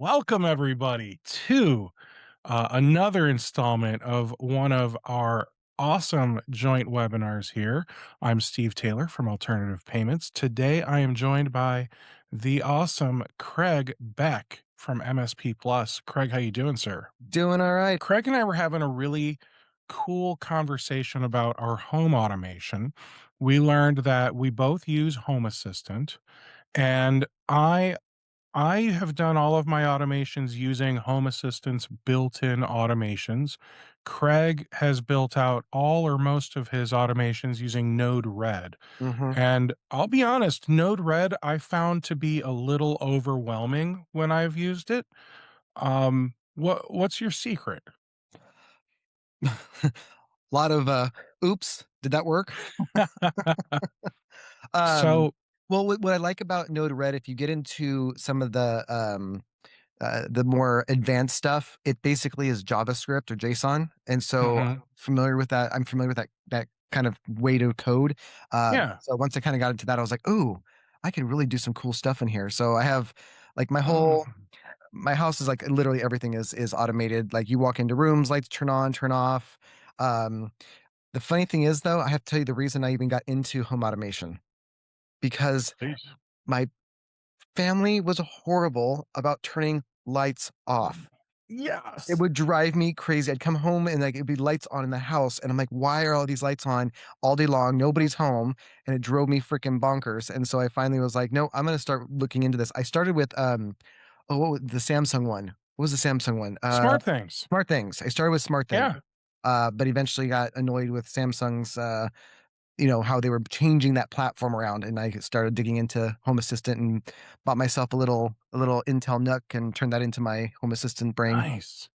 Welcome, everybody, to another installment of one of our awesome joint webinars here. I'm Steve Taylor from Alternative Payments. Today, I am joined by the awesome Craig Beck from MSP Plus. Craig, how you doing, sir? Doing all right. Craig and I were having a really cool conversation about our home automation. We learned that we both use Home Assistant, and I have done all of my automations using Home Assistant's built-in automations. Craig has built out all or most of his automations using Node-RED. Mhm. And I'll be honest, Node-RED I found to be a little overwhelming when I've used it. What's your secret? Lot of, "Oops, did that work?" Um, So well, what I like about Node-RED, if you get into some of the more advanced stuff, it basically is JavaScript or JSON, and so mhm, familiar with that. I'm familiar with that kind of way to code. yeah. So once I kinda got into that, I was like, "Ooh, I can really do some cool stuff in here." So I have, like, Mm. my house is like literally everything is automated. Like, you walk into rooms, lights turn on, turn off. Um, the funny thing is, though, I have to tell you the reason I even got into home automation, because Please. my family was horrible about turning lights off. It Yes. would drive me crazy. I'd come home and, like, it'd be lights on in the house, and I'm like, "Why are all these lights on all day long? Nobody's home," and it drove me freaking bonkers, and so I finally was like, "No, I'm gonna start looking into this." I started with, oh, what was the Samsung one? What was the Samsung one? Smart things. Smart Things. I started with Smart Things, Yeah. but eventually got annoyed with Samsung's, how they were changing that platform around, and I started digging into Home Assistant and bought myself a little Intel NUC and turned that into my Home Assistant brain. Nice.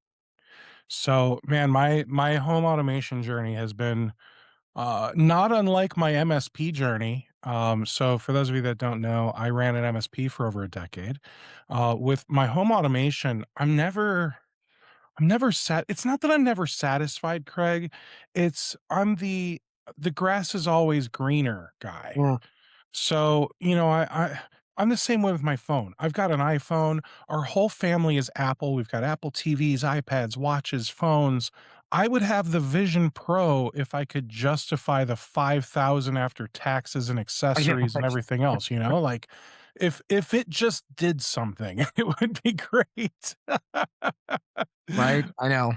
So, man, my home automation journey has been not unlike my MSP journey. So for those of you that don't know, I ran an MSP for over a decade. With my home automation, I'm never it's not that I'm never satisfied, Craig. It's I'm the grass is always greener guy. Mm. So, I'm the same way with my phone. I've got an iPhone. Our whole family is Apple. We've got Apple TVs, iPads, watches, phones. I would have the Vision Pro if I could justify the 5,000 after taxes and I know, accessories and everything else, like if it just did something, it would be great. right? I know.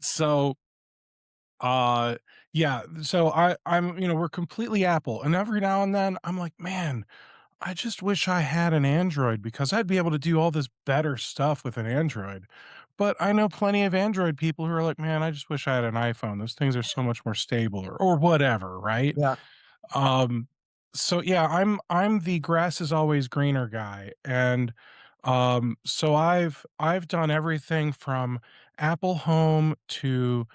So, uh yeah, so we're completely Apple, and every now and then I'm like, man, I just wish I had an Android because I'd be able to do all this better stuff with an Android. But I know plenty of Android people who are like, man, I just wish I had an iPhone. Those things are so much more stable or whatever, right? Yeah. Um, so yeah, I'm the grass is always greener guy. And so I've done everything from Apple Home to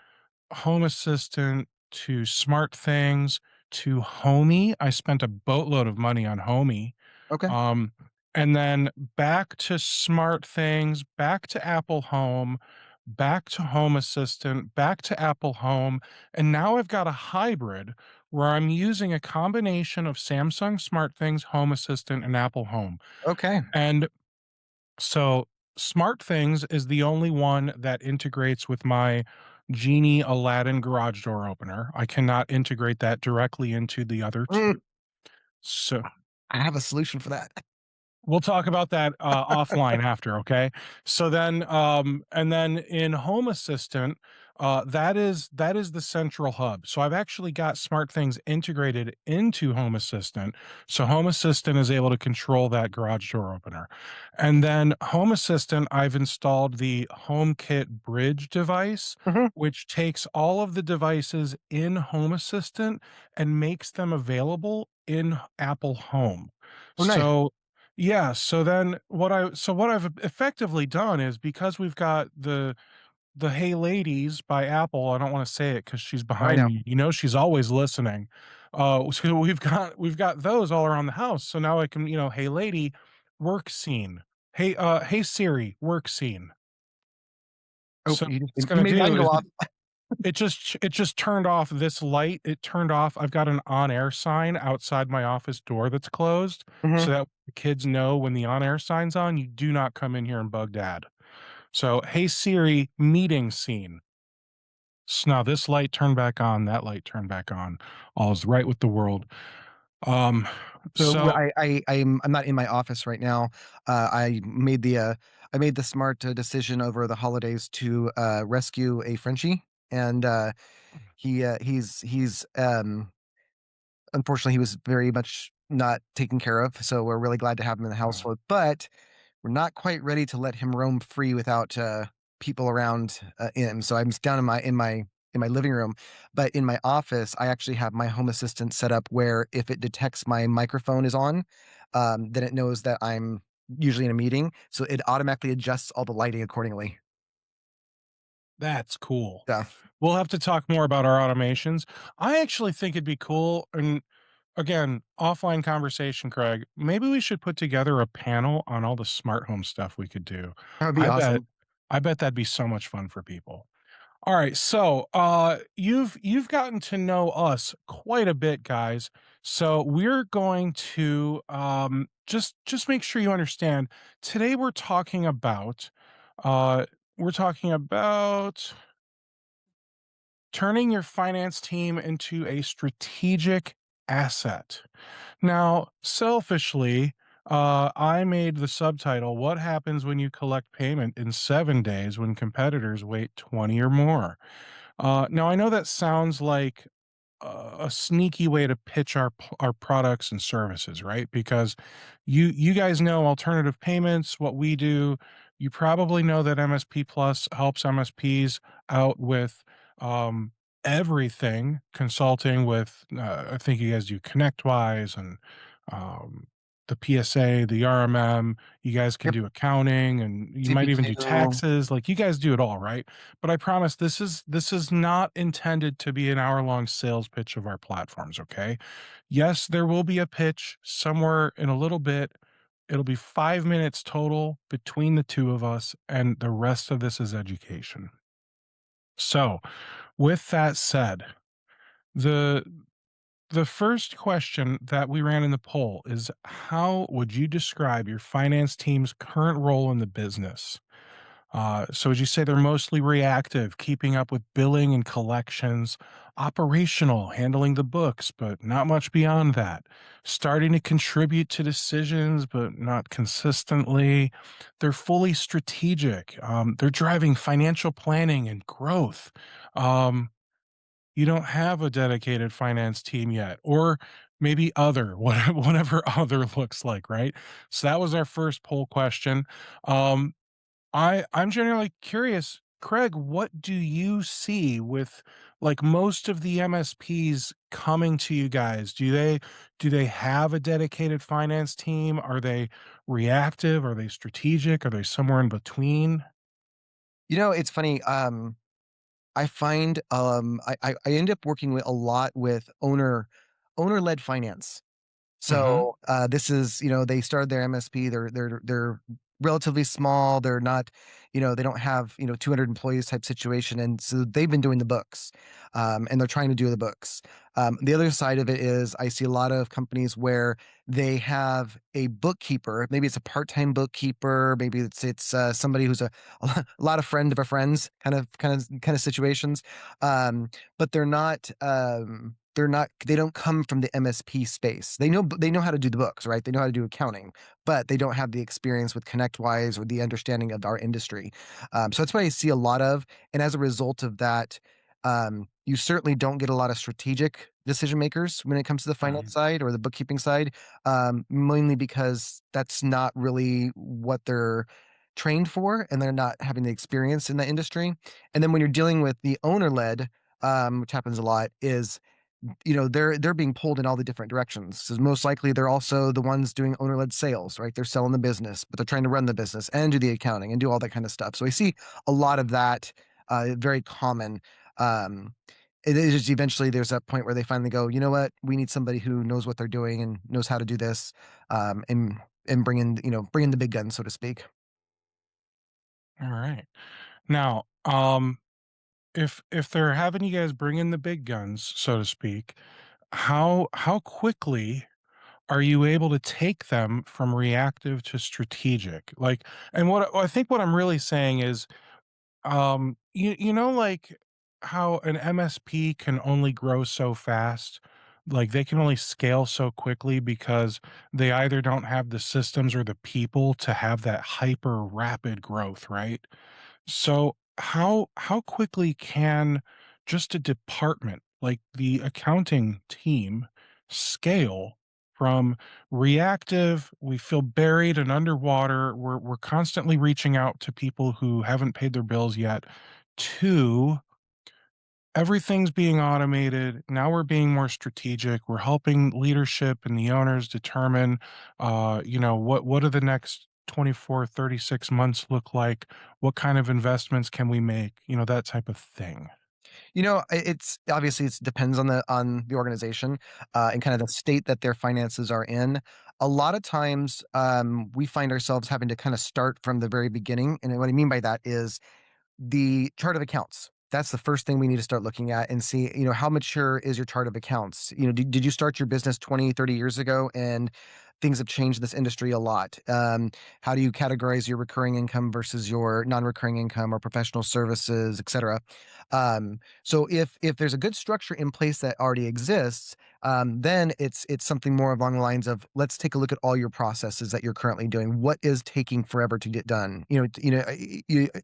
Home Assistant to Smart Things to Homey. I spent a boatload of money on Homey. Okay. Um, and then back to Smart Things, back to Apple Home, back to Home Assistant, back to Apple Home, and now I've got a hybrid where I'm using a combination of Samsung Smart Things, Home Assistant, and Apple Home. Okay. And so Smart Things is the only one that integrates with my Genie Aladdin garage door opener. I cannot integrate that directly into the other Mm, 2. So I have a solution for that. we'll talk about that offline after, okay? So then, and then in Home Assistant, that is the central hub. So I've actually got Smart Things integrated into Home Assistant, so Home Assistant is able to control that garage door opener. And then Home Assistant, I've installed the HomeKit Bridge device, Mhm. which takes all of the devices in Home Assistant and makes them available in Apple Home. Oh, nice. So yeah, so then what I've effectively done is because we've got the Hey Ladies by Apple. I don't wanna say it because she's I behind know. me, she's always listening. So we've got those all around the house, so now I can, "Hey lady, work scene. Hey Siri, work scene." Oh, So what it's you gonna made do mine go is off. it just turned off this light. It turned off I've got an on-air sign outside my office door that's closed, Mhm. so that the kids know when the on-air sign's on, you do not come in here and bug dad. So, "Hey Siri, meeting scene." So now this light turned back on, that light turned back on. All is right with the world. Um, So so I'm not in my office right now. I made the smart decision over the holidays to rescue a Frenchie, and he's unfortunately he was very much not taken care of. So we're really glad to have him in the uh, household, but we're not quite ready to let him roam free without people around him. So I'm down in my living room, but in my office, I actually have my home assistant set up where if it detects my microphone is on, then it knows that I'm usually in a meeting, so it automatically adjusts all the lighting accordingly. that's cool. So We'll have to talk more about our automations. I actually think it'd be cool, and again, offline conversation, Craig. Maybe we should put together a panel on all the smart home stuff we could do. that would be I bet awesome. I bet that'd be so much fun for people. All right, so you've gotten to know us quite a bit, guys. So we're going to just make sure you understand. Today uh we're talking about turning your finance team into a strategic asset. Now, selfishly, I made the subtitle, What Happens When You Collect Payment in 7 Days When Competitors Wait 20 or More? Now, I know that sounds like a sneaky way to pitch our products and services, right? Because you guys know alternative payments, what we do. You probably know that MSP Plus helps MSPs out with um, everything, consulting with. I think you guys do ConnectWise and um, the PSA, the RMM. You guys can Yep, do accounting, and you might even do CPQ. taxes. Like you guys do it all, right? But I promise this is not intended to be an hour-long sales pitch of our platforms, okay? Yes, there will be a pitch somewhere in a little bit. It'll be 5 minutes total between the two of us, and the rest of this is education. So, with that said, the the first question that we ran in the poll is how would you describe your finance team's current role in the business? So would you say they're mostly reactive, keeping up with billing and collections, operational, handling the books, but not much beyond that, starting to contribute to decisions, but not consistently? They're fully strategic. They're driving financial planning and growth. Um, you don't have a dedicated finance team yet, or maybe other, whatever other looks like, right? So that was our first poll question. Um, I'm generally curious, Craig, what do you see with like most of the MSPs coming to you guys? Do they have a dedicated finance team? Are they reactive? Are they strategic? Are they somewhere in between? It's funny. I find I end up working with a lot with owner led finance. Mhm. So, this is they started their MSP, they're relatively small, they're not they don't have, 200 employees type situation, and so they've been doing the books, and they're trying to do the books. The other side of it is I see a lot of companies where they have a bookkeeper, maybe it's a part-time bookkeeper, maybe it's somebody who's a lot of friend of a friend's kind of situations, but they don't come from the MSP space. They know how to do the books, right? They know how to do accounting, but they don't have the experience with ConnectWise or the understanding of our industry. So that's what I see a lot of, and as a result of that, you certainly don't get a lot of strategic decision makers when it comes to the finance Mhm. side or the bookkeeping side, mainly because that's not really what they're trained for, and they're not having the experience in the industry. And then when you're dealing with the owner led, which happens a lot, is they're being pulled in all the different directions. So most likely they're also the ones doing owner-led sales, right? They're selling the business, but they're trying to run the business and do the accounting and do all that kind of stuff. So I see a lot of that, very common. Um, it is just eventually there's that point where they finally go, you know what? We need somebody who knows what they're doing and knows how to do this, and bring in the big guns, so to speak. All right. Now, if they're having you guys bring in the big guns, so to speak, how quickly are you able to take them from reactive to strategic? Like, and what I think what I'm really saying is, you know, like how an MSP can only grow so fast, like they can only scale so quickly because they either don't have the systems or the people to have that hyper rapid growth, right? So how quickly can just a department like the accounting team scale from reactive, we feel buried and underwater, we're constantly reaching out to people who haven't paid their bills yet, to everything's being automated. Now we're being more strategic. We're helping leadership and the owners determine, what do the next 24, 36 months look like? What kind of investments can we make? That type of thing. It's obviously it depends on the organization, and kind of the state that their finances are in. A lot of times, we find ourselves having to kind of start from the very beginning, and what I mean by that is the chart of accounts. That's the first thing we need to start looking at and see, how mature is your chart of accounts? Did you start your business 20, 30 years ago and things have changed in this industry a lot? How do you categorize your recurring income versus your non-recurring income or professional services, et cetera? So if there's a good structure in place that already exists, then it's something more along the lines of let's take a look at all your processes that you're currently doing. What is taking forever to get done?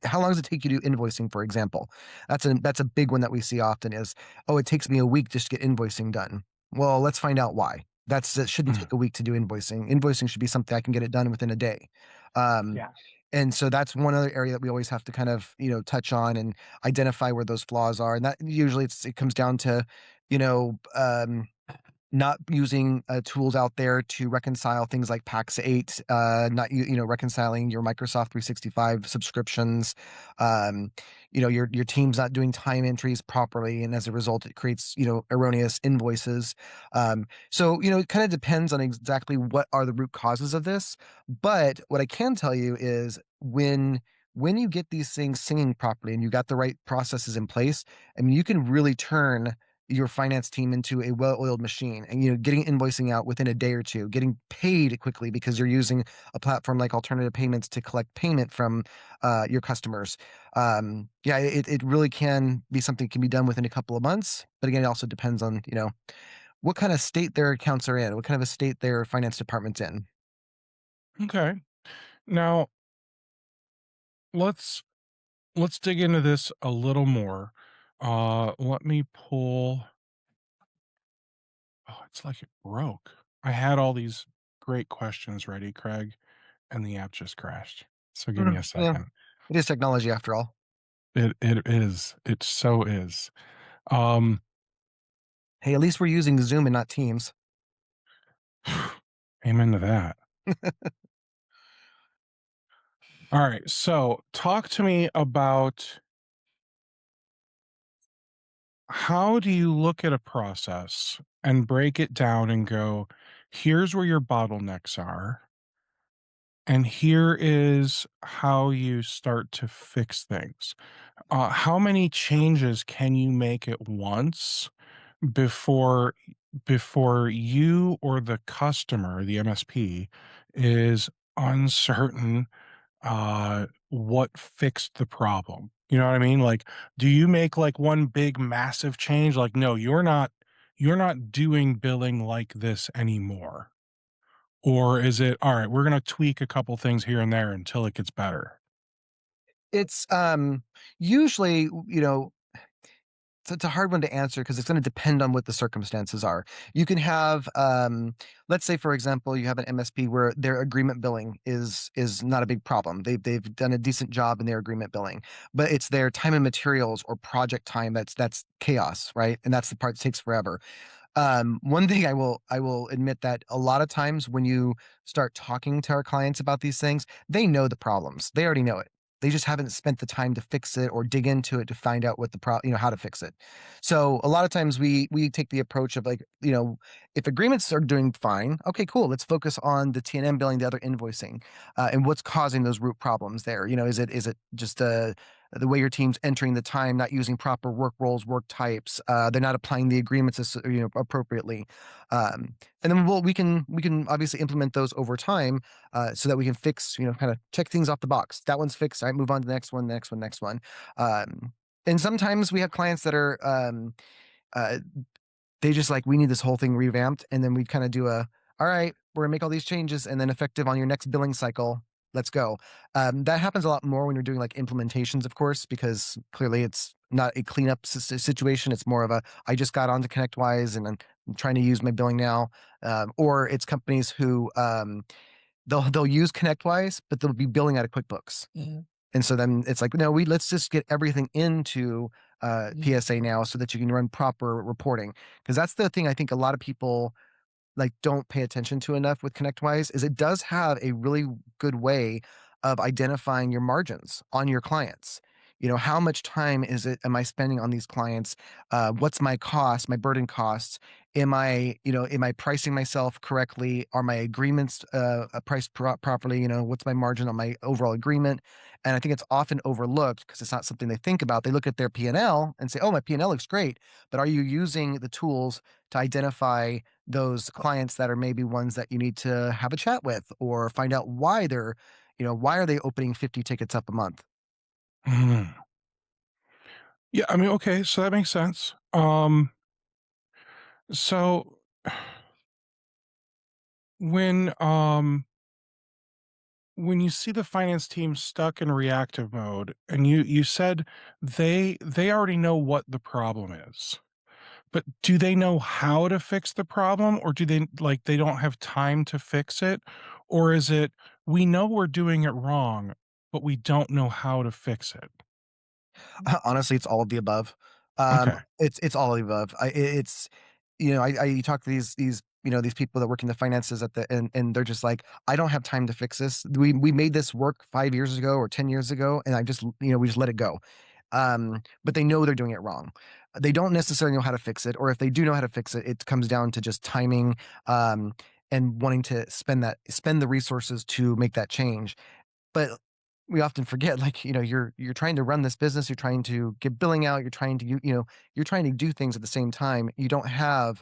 How long does it take you to do invoicing, for example? That's a big one that we see often is, oh, it takes me a week just to get invoicing done. Well, let's find out why. It shouldn't Mm. take a week to do invoicing. Invoicing should be something I can get it done within a day. Um, Yeah. and so that's one other area that we always have to kind of, touch on and identify where those flaws are. And that usually it comes down to, you know, um, not using tools out there to reconcile things like Pax 8, not reconciling your Microsoft 365 subscriptions. Um, your team's not doing time entries properly, and as a result, it creates erroneous invoices. So it kind of depends on exactly what are the root causes of this. But what I can tell you is when you get these things singing properly and you got the right processes in place, I mean, you can really turn your finance team into a well-oiled machine and getting invoicing out within a day or two, getting paid quickly because you're using a platform like alternative payments to collect payment from your customers. Yeah, it really can be something that can be done within a couple of months, but again, it also depends on what kind of state their accounts are in, what kind of a state their finance department's in. Okay. Now let's let's dig into this a little more. Let me pull. Oh, it's like it broke. I had all these great questions ready, Craig, and the app just crashed. So give me a Yeah, second. it is technology after all. It is. It so is. Um, Hey, at least we're using Zoom and not Teams. amen to that. All right. So talk to me about how do you look at a process and break it down and go, here's where your bottlenecks are, and here is how you start to fix things. How many changes can you make at once before you or the customer, the MSP, is uncertain what fixed the problem? You know what I mean? Like, do you make like one big massive change? Like, no, you're not doing billing like this anymore. Or is it all right, we're gonna tweak a couple things here and there until it gets better? It's usually, it's a hard one to answer because it's going to depend on what the circumstances are. You can have, let's say, for example, you have an MSP where their agreement billing is not a big problem. They've done a decent job in their agreement billing, but it's their time and materials or project time that's chaos, right? And that's the part that takes forever. One thing I will admit that a lot of times when you start talking to our clients about these things, they know the problems. They already know it. They just haven't spent the time to fix it or dig into it to find out what how to fix it. So a lot of times we take the approach of like, if agreements are doing fine, okay, cool. Let's focus on the T&M billing, the other invoicing, and what's causing those root problems there. Is it just the way your team's entering the time, not using proper work roles, work types. They're not applying the agreements appropriately. And then we can obviously implement those over time, so that we can fix, kind of check things off the box. That one's fixed. All right, move on to the next one, next one, next one. And sometimes we have clients that are uh, they just like, we need this whole thing revamped, and then we kind of do all right, we're gonna make all these changes, and then effective on your next billing cycle, let's go. That happens a lot more when you're doing like implementations, of course, because clearly it's not a cleanup situation. It's more of a, I just got onto ConnectWise and I'm trying to use my billing now. Or it's companies who they'll use ConnectWise, but they'll be billing out of QuickBooks. And so then it's like, no, let's just get everything into PSA now so that you can run proper reporting. Because that's the thing I think a lot of people like don't pay attention to enough with ConnectWise, is it does have a really good way of identifying your margins on your clients. How much time am I spending on these clients? What's my cost, my burden costs? Am I pricing myself correctly? Are my agreements priced properly? What's my margin on my overall agreement? And I think it's often overlooked because it's not something they think about. They look at their P&L and say, oh, my P&L looks great. But are you using the tools to identify those clients that are maybe ones that you need to have a chat with, or find out why are they opening 50 tickets up a month? Mm. Yeah, I mean, okay, so that makes sense. So when um when you see the finance team stuck in reactive mode, and you said they already know what the problem is, but do they know how to fix the problem, or do they don't have time to fix it? Or is it, we know we're doing it wrong, but we don't know how to fix it? Honestly, it's all of the above. Okay. It's all of the above. It's I talk to these people that work in the finances and they're just like, I don't have time to fix this. We made this work 5 years ago or 10 years ago, and I just we just let it go. But they know they're doing it wrong. They don't necessarily know how to fix it, or if they do know how to fix it, it comes down to just timing, um, and wanting to spend the resources to make that change. But we often forget, like, you're trying to run this business, you're trying to get billing out, you're trying to you're trying to do things at the same time. You don't have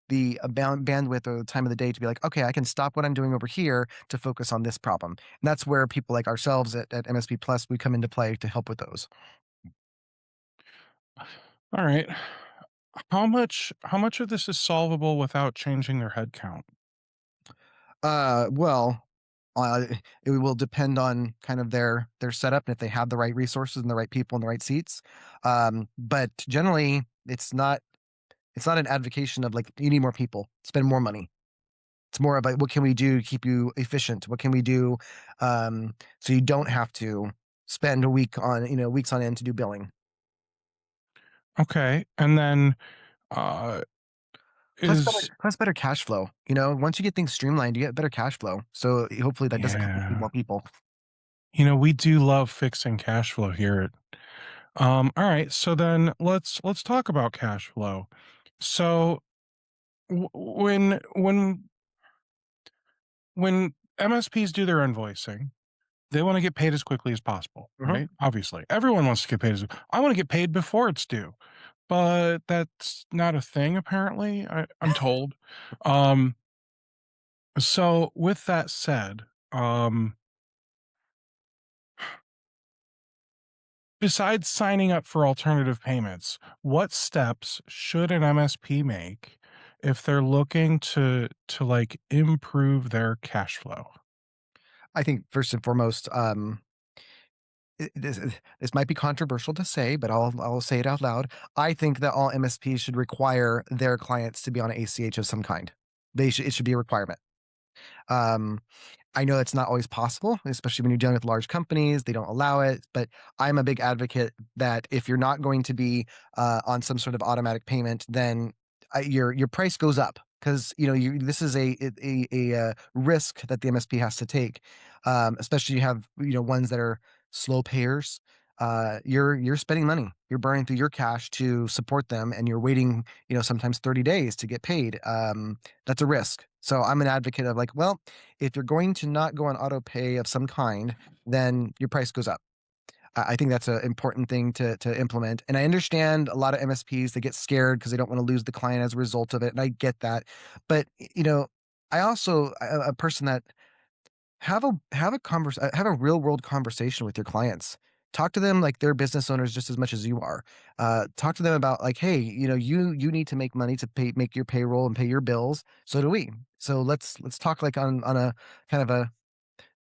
the bandwidth or the time of the day to be like, okay, I can stop what I'm doing over here to focus on this problem. And that's where people like ourselves at MSP Plus, we come into play to help with those. All right. How much of this is solvable without changing their head count? Well, uh, it will depend on kind of their setup and if they have the right resources and the right people in the right seats. But generally, it's not an advocation of like, you need more people, spend more money. It's more about, what can we do to keep you efficient? What can we do so you don't have to spend weeks on end to do billing? Okay. And then uh Plus better is plus better cash flow. Once you get things streamlined, you get better cash flow. So hopefully that doesn't come with yeah. more people. We do love fixing cash flow here. All right, so then let's talk about cash flow. So when MSPs do their invoicing, they want to get paid as quickly as possible, Mhm. right? Obviously, everyone wants to get paid. I want to get paid before it's due, but that's not a thing. Apparently, I'm told. Um, so with that said, besides signing up for alternative payments, what steps should an MSP make if they're looking to like improve their cash flow? I think first and foremost, this might be controversial to say, but I'll say it out loud. I think that all MSPs should require their clients to be on ACH of some kind. It should be a requirement. Um, I know it's not always possible, especially when you're dealing with large companies. They don't allow it, but I'm a big advocate that if you're not going to be on some sort of automatic payment, then your price goes up, because this is a risk that the MSP has to take, especially you have ones that are slow payers. You're spending money, you're burning through your cash to support them, and you're waiting sometimes 30 days to get paid. That's a risk. So I'm an advocate of like, well, if you're going to not go on auto pay of some kind, then your price goes up. I think that's an important thing to implement. And I understand a lot of MSPs, they get scared because they don't want to lose the client as a result of it. And I get that. But, I also a person that have a real world conversation with your clients. Talk to them like they're business owners just as much as you are. Talk to them about like, hey, you need to make money to make your payroll and pay your bills. So do we. So let's talk like on a kind of a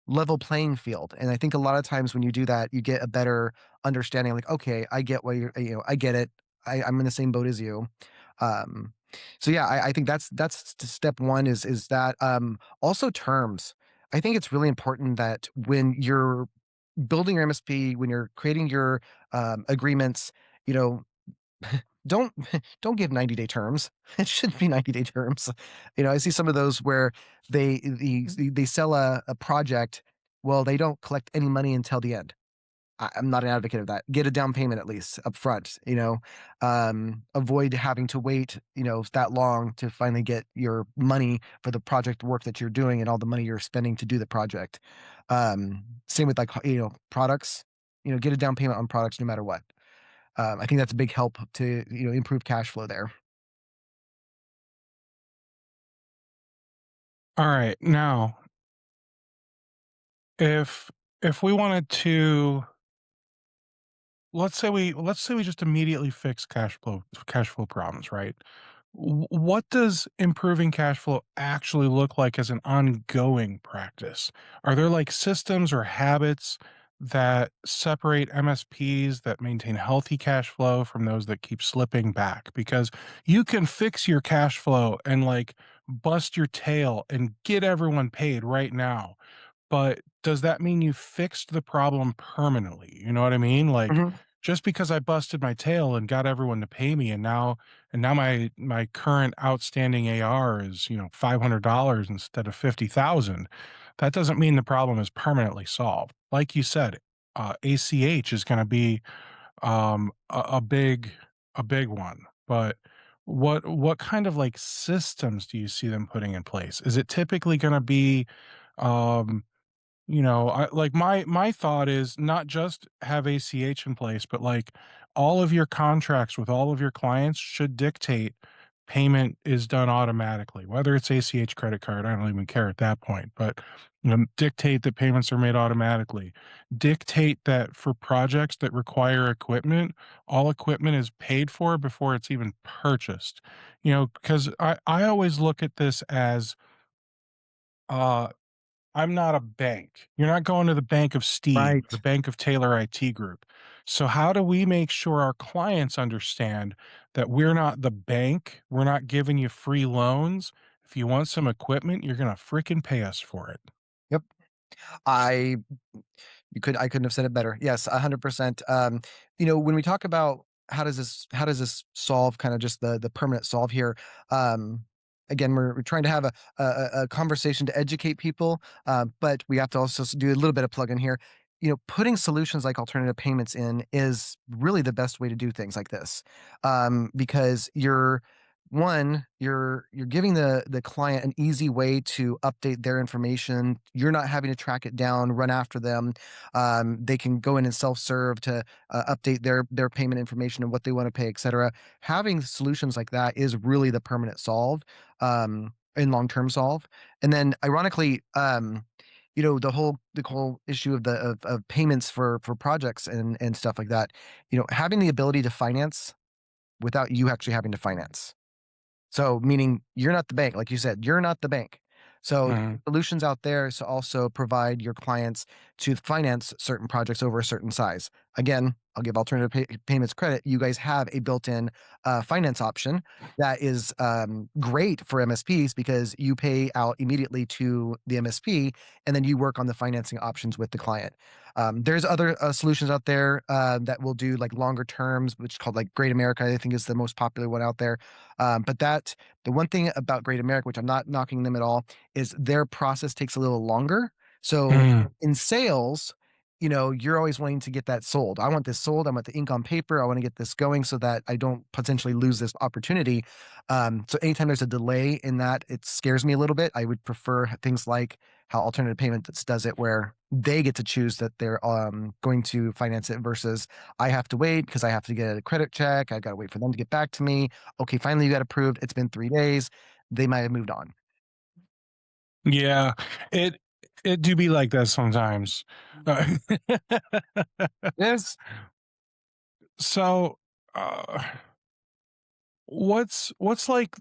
level playing field. And I think a lot of times when you do that, you get a better understanding. Like, okay, I get what I get it. I'm in the same boat as you. Um, so yeah, I think step one is that also terms. I think it's really important that when you're building your MSP, when you're creating your agreements, you know, don't don't give 90-day terms. It shouldn't be 90-day terms. I see some of those where they sell a project. Well, they don't collect any money until the end. I'm not an advocate of that. Get a down payment at least up front. Avoid having to wait, that long to finally get your money for the project work that you're doing and all the money you're spending to do the project. Same with like products. Get a down payment on products no matter what. I think that's a big help to improve cash flow there. All right. Now, if if we wanted to, let's say we just immediately fix cash flow problems, right? What does improving cash flow actually look like as an ongoing practice? Are there like systems or habits that separate MSPs that maintain healthy cash flow from those that keep slipping back? Because you can fix your cash flow and like bust your tail and get everyone paid right now, but does that mean you fixed the problem permanently? You know what I mean? Like, Mhm. just because I busted my tail and got everyone to pay me and now my current outstanding AR is, $500 instead of 50,000, that doesn't mean the problem is permanently solved. Like you said, ACH is gonna be, a big one, but what kind of, like, systems do you see them putting in place? Is it typically gonna be, um I like my thought is not just have ACH in place, but like all of your contracts with all of your clients should dictate payment is done automatically, whether it's ACH credit card, I don't even care at that point, but dictate that payments are made automatically. Dictate that for projects that require equipment, all equipment is paid for before it's even purchased. Because I always look at this as uh I'm not a bank. You're not going to the Bank of Steve, Right. the Bank of Taylor IT Group. So how do we make sure our clients understand that we're not the bank? We're not giving you free loans. If you want some equipment, you're gonna freaking pay us for it. Yep. I I couldn't have said it better. Yes, 100%. When we talk about how does this solve kind of just the permanent solve here, again, we're trying to have a conversation to educate people, but we have to also do a little bit of plug in here. Putting solutions like alternative payments in is really the best way to do things like this, because you're giving the client an easy way to update their information. You're not having to track it down, run after them. They can go in and self-serve to update their payment information and what they want to pay, etc. Having solutions like that is really the permanent solve, and long-term solve. And then ironically, the whole issue of payments for projects and stuff like that, having the ability to finance without you actually having to finance. So, meaning you're not the bank, like you said, you're not the bank. So, Mhm. solutions out there to also provide your clients to finance certain projects over a certain size. Again, I'll give alternative payments credit. You guys have a built-in finance option that is great for MSPs because you pay out immediately to the MSP, and then you work on the financing options with the client. There's other solutions out there that will do like longer terms, which is called like Great America. I think is the most popular one out there. But the one thing about Great America, which I'm not knocking them at all, is their process takes a little longer. So Mm. in sales, you're always wanting to get that sold. I want this sold. I want the ink on paper. I want to get this going so that I don't potentially lose this opportunity. So anytime there's a delay in that, it scares me a little bit. I would prefer things like how alternative payments does it, where they get to choose that they're going to finance it versus I have to wait because I have to get a credit check. I got to wait for them to get back to me. Okay, finally you got approved. It's been 3 days. They might have moved on. Yeah, it it do be like that sometimes. Uh, Yes. so, uh, what's like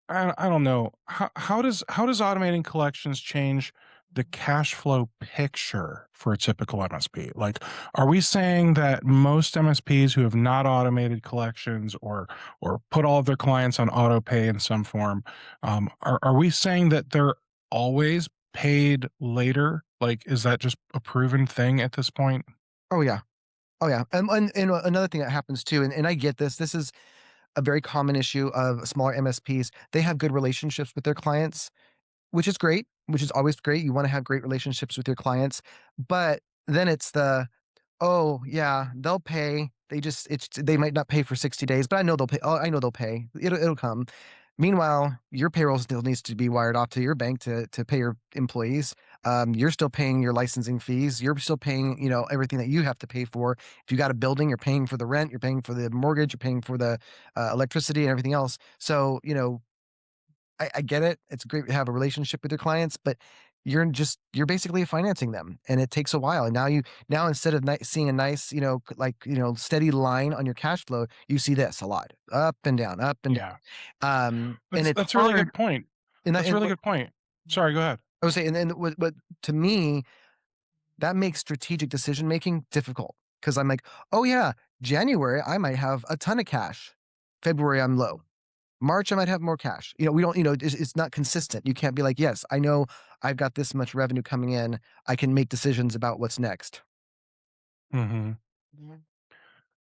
I don't know. How does automating collections change the cash flow picture for a typical MSP? Like, are we saying that most MSPs who have not automated collections or put all of their clients on auto pay in some form, are we saying that they're always paid later? Like, is that just a proven thing at this point? Oh yeah. Oh yeah. And another thing that happens too, and I get this. This is a very common issue of smaller MSPs. They have good relationships with their clients, which is great, which is always great. You want to have great relationships with your clients, but then it's the, oh yeah, they'll pay. They might not pay for 60 days, but I know they'll pay. Oh, I know they'll pay. It'll come. Meanwhile, your payroll still needs to be wired off to your bank to pay your employees. You're still paying your licensing fees. You're still paying, everything that you have to pay for. If you got a building, you're paying for the rent, you're paying for the mortgage, you're paying for the electricity and everything else. So, I get it. It's great to have a relationship with your clients, but you're basically financing them, and it takes a while. And now instead of seeing a nice, steady line on your cash flow, you see this a lot, up and Yeah, down. And it's that's a really hard. good point. And that, That's a and really what good point. Sorry, go ahead. I would say, and then what to me that makes strategic decision making difficult because I'm like, oh yeah, January I might have a ton of cash. February I'm low. March, I might have more cash. We don't, it's not consistent. You can't be like, yes, I know I've got this much revenue coming in. I can make decisions about what's next. Hmm. Yeah.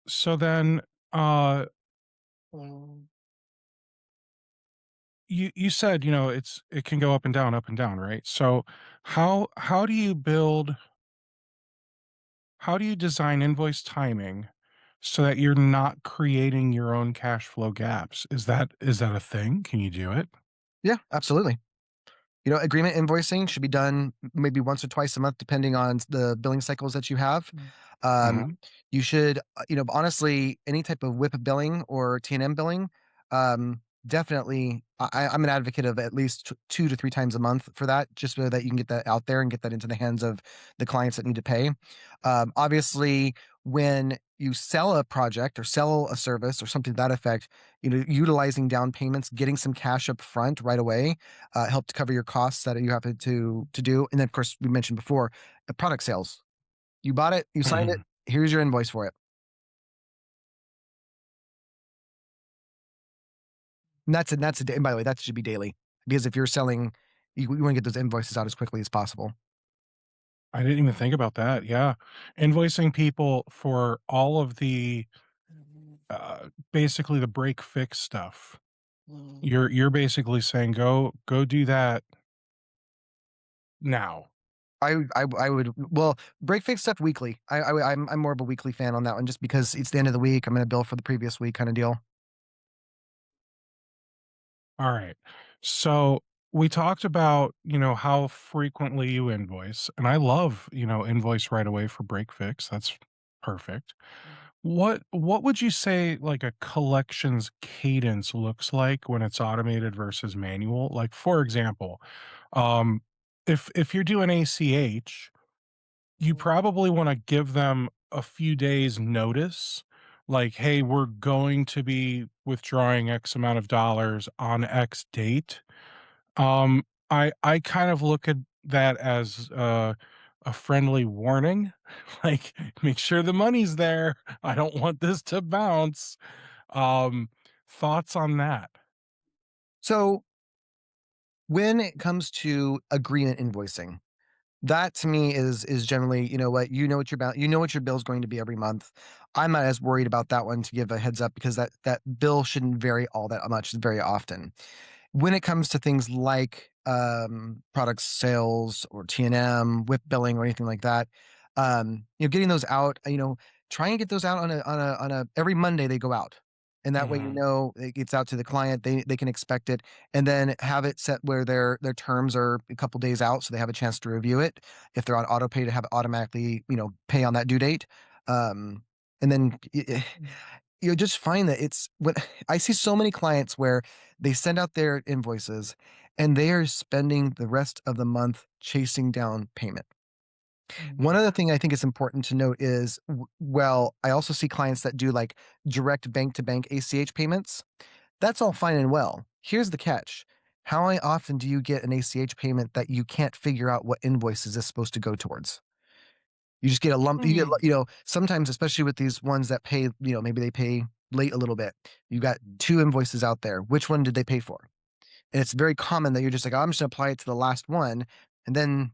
So then, uh, Mm. you said, it can go up and down, right? So how do you build how do you design invoice timing so that you're not creating your own cash flow gaps? Is that a thing? Can you do it? Yeah, absolutely. Agreement invoicing should be done maybe once or twice a month, depending on the billing cycles that you have. Um, Mhm. you should, honestly, any type of WIP billing or TNM billing, definitely, I'm an advocate of at least 2 to 3 times a month for that, just so that you can get that out there and get that into the hands of the clients that need to pay. Obviously, when you sell a project or sell a service or something to that effect, utilizing down payments, getting some cash up front right away help to cover your costs that you have to do. And then, of course, we mentioned before, product sales. You bought it, you signed it. Mhm. Here's your invoice for it. And by the way, that should be daily because if you're selling, you want to get those invoices out as quickly as possible. I didn't even think about that. Yeah. Invoicing people for all of the basically the break fix stuff. You're basically saying go do that now. I would well break fix stuff weekly. I'm more of a weekly fan on that one just because it's the end of the week. I'm going to bill for the previous week kind of deal. All right. So we talked about, how frequently you invoice, and I love, invoice right away for break fix. That's perfect. What would you say like a collections cadence looks like when it's automated versus manual? Like for example, um if you're doing ACH, you probably want to give them a few days notice, like, hey, we're going to be withdrawing X amount of dollars on X date. I kind of look at that as a friendly warning, like make sure the money's there. I don't want this to bounce. Um, Thoughts on that? So when it comes to agreement invoicing, that to me is generally, you know what your bill's going to be every month. I'm not as worried about that one to give a heads up because that bill shouldn't vary all that much very often. When it comes to things like product sales or T&M, WIP billing or anything like that, Getting those out, try and get those out on a every Monday they go out. And that way, Mhm. it gets out to the client, they can expect it, and then have it set where their terms are a couple days out so they have a chance to review it. If they're on auto pay, to have it automatically, pay on that due date. Um, and then you'll just find that it's what I see so many clients where they send out their invoices and they are spending the rest of the month chasing down payment. One other thing I think is important to note is, well, I also see clients that do like direct bank to bank ACH payments. That's all fine and well. Here's the catch. How often do you get an ACH payment that you can't figure out what invoice is this supposed to go towards? You just get a lump. You get, Mm. sometimes, especially with these ones that pay, maybe they pay late a little bit. You got two invoices out there. Which one did they pay for? And it's very common that you're just like, "Oh, I'm just gonna apply it to the last one," and then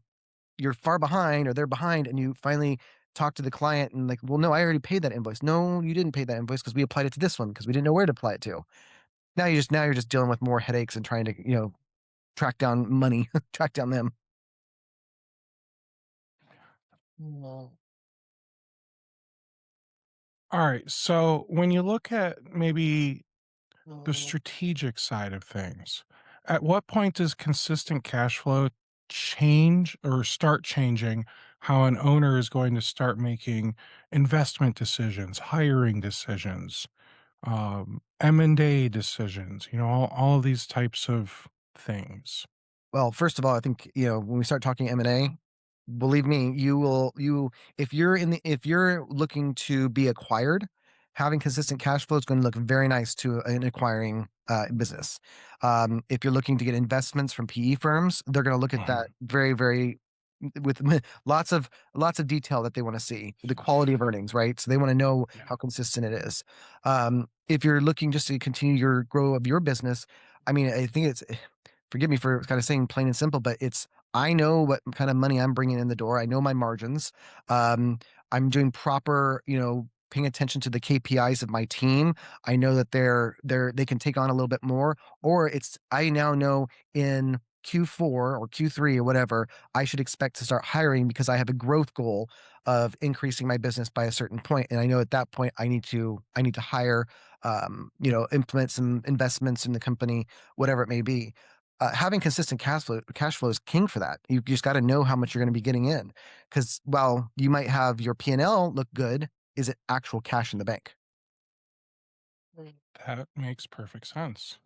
you're far behind or they're behind, and you finally talk to the client and like, "Well, no, I already paid that invoice." "No, you didn't pay that invoice because we applied it to this one because we didn't know where to apply it to." Now you're just dealing with more headaches and trying to track down money, track down them. All right. So when you look at maybe the strategic side of things, at what point does consistent cash flow change or start changing how an owner is going to start making investment decisions, hiring decisions, M&A decisions, all of these types of things? Well, first of all, I think, when we start talking M&A, believe me, you if you're looking to be acquired, having consistent cash flow is going to look very nice to an acquiring business. If you're looking to get investments from PE firms, they're going to look at that Mhm. very, very with lots of detail that they want to see the quality of earnings, right? So they want to know Yeah. how consistent it is. If you're looking just to continue your grow of your business, I mean, I think it's forgive me for kind of saying plain and simple, but it's I know what kind of money I'm bringing in the door. I know my margins. I'm doing proper, paying attention to the KPIs of my team. I know that they can take on a little bit more, or it's I now know in Q4 or Q3 or whatever, I should expect to start hiring because I have a growth goal of increasing my business by a certain point. And I know at that point I need to hire, implement some investments in the company, whatever it may be. Having consistent cash flow is king for that. You just got to know how much you're going to be getting in, because while you might have your P&L look good, is it actual cash in the bank? That makes perfect sense.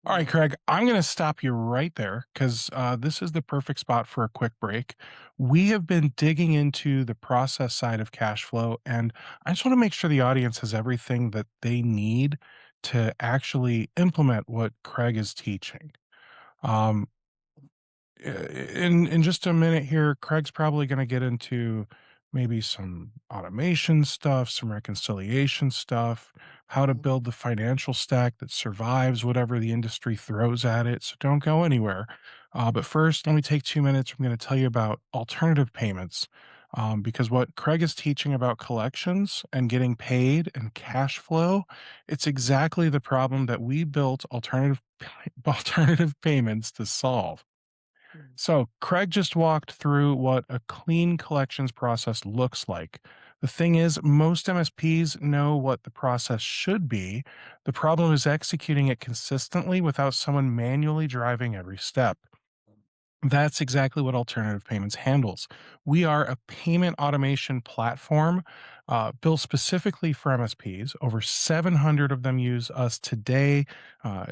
All right, Craig, I'm going to stop you right there because this is the perfect spot for a quick break. We have been digging into the process side of cash flow, and I just want to make sure the audience has everything that they need to actually implement what Craig is teaching. Um, in just a minute here, Craig's probably going to get into maybe some automation stuff, some reconciliation stuff, how to build the financial stack that survives whatever the industry throws at it. So don't go anywhere. But first, let me take 2 minutes. I'm going to tell you about alternative payments. Because what Craig is teaching about collections and getting paid and cash flow, it's exactly the problem that we built alternative payments to solve. So, Craig just walked through what a clean collections process looks like. The thing is, most MSPs know what the process should be. The problem is executing it consistently without someone manually driving every step. That's exactly what alternative payments handles. We are a payment automation platform built specifically for MSPs. Over 700 of them use us today.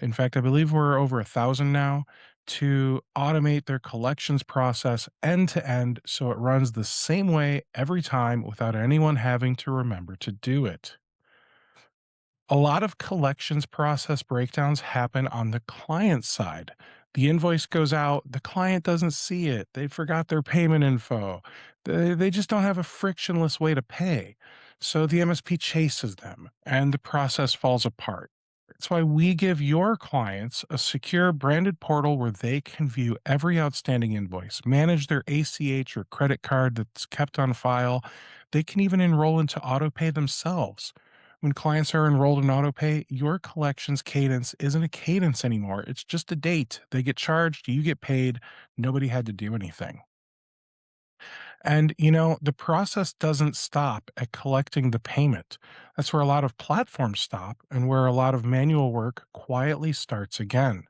In fact, I believe we're over 1,000 now to automate their collections process end to end so it runs the same way every time without anyone having to remember to do it. A lot of collections process breakdowns happen on the client side. The invoice goes out, the client doesn't see it. They forgot their payment info. They just don't have a frictionless way to pay. So the MSP chases them and the process falls apart. That's why we give your clients a secure branded portal where they can view every outstanding invoice, manage their ACH or credit card that's kept on file. They can even enroll into autopay themselves. When clients are enrolled in autopay, your collections cadence isn't a cadence anymore. It's just a date. They get charged, you get paid. Nobody had to do anything. And, the process doesn't stop at collecting the payment. That's where a lot of platforms stop and where a lot of manual work quietly starts again.